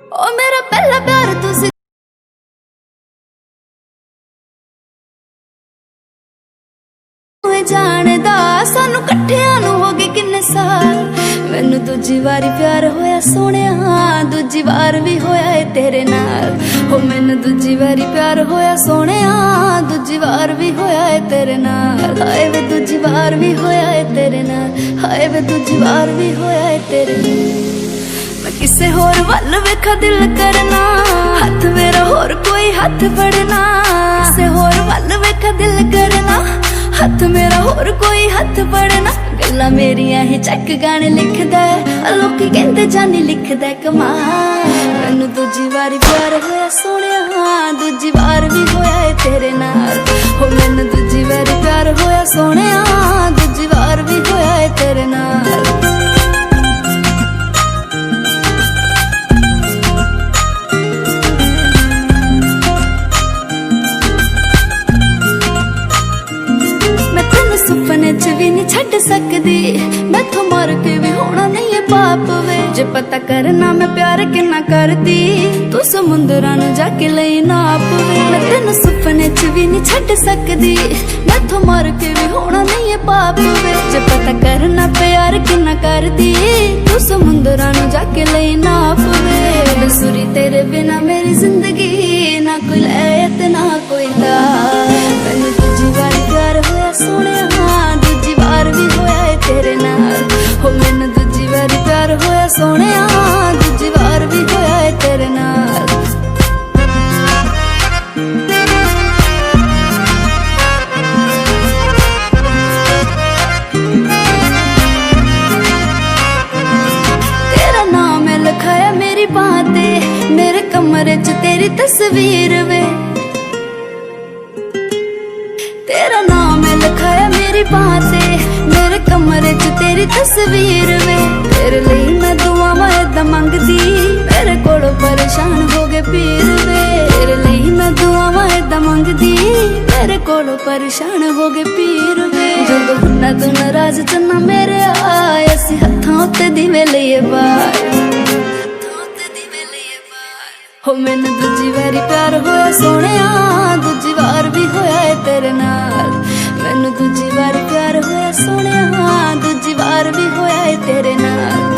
ओ मेरा पहला प्यार तुसी जानदा सानू कट्ठियां नू हो गए किन्ने साल। मैनू दूजी वारी प्यार होया सोहणिया, दूजी वार भी होया है तेरे नाल। हो मैनू दूजी वारी प्यार होया सोहणिया, दूजी वार भी होया है तेरे नाल। हाय वे दूजी वार भी होया है तेरे नाल, हाय वे दूजी वार भी होया है तेरे नाल। मैं किसे होर वल वेखा दिल करना, हथ मेरा होर कोई हथ फड़ना। किसे होर वल वेखा दिल करना, हथ मेरा होर कोई हथ फड़ना। गल्लां मेरियां ही चक गाने लिखदा है, लोकी कहंदे जानी लिखदा कमाल। मैनू दूजी वारी प्यार होया सोहणिया, दूजी वार भी होया है तेरे नाल। हो मैनू दूजी वारी प्यार होया सोहणिया, दूजी वार भी होया है तेरे नाल। सुपने च भी नहीं छड़ सकदी, मैथों मर के भी होना नहीं है पाप वे। जे पता करना मैं प्यार किन्ना करदी, तू समुंदरां नू जाके लई नाप वे। मैं तेनू सुपने च भी नहीं छड़ सकदी, मैथों मर के भी होना नहीं है पाप वे। जे पता करना प्यार किन्ना करदी, तू समुंदरां नू जाके लई नाप वे। सुरी तेरे बिना मेरी जिंदगी ना कोई लैत ना कोई दा। मैनू दूजी वारी प्यार होया सोहणिया, दूजी वार भी होया है तेरे नाल। हो मैनू दूजी वारी प्यार होया सोहणिया, दूजी वार भी होया है तेरे नाल। तेरा नाम है लिखाया मेरी बाह ते, मेरे कमरे च तेरी तस्वीर वे। तेरा नाम है लिखाया मेरी बाह ते, मेरे कमरे च तेरी तस्वीर वे। तेरे लिए मैं दुआवां ऐदां मंगदी, मेरे कोलों परेशान हो गए पीर वे। तेरे लिए मैं दुआवां ऐदां मंगदी, मेरे कोलों परेशान हो गए पीर वे। जदों हुन्ना तू नाराज चन्ना मेरे आए, असीं हत्थां उत्ते दिवे लईए बार। हो मैनू दूजी वारी प्यार होया सोहणिया, दूजी वार भी होया है तेरे नाल। मैनू दूजी वारी प्यार होया सोहणिया, दूजी वार भी होया है तेरे नाल।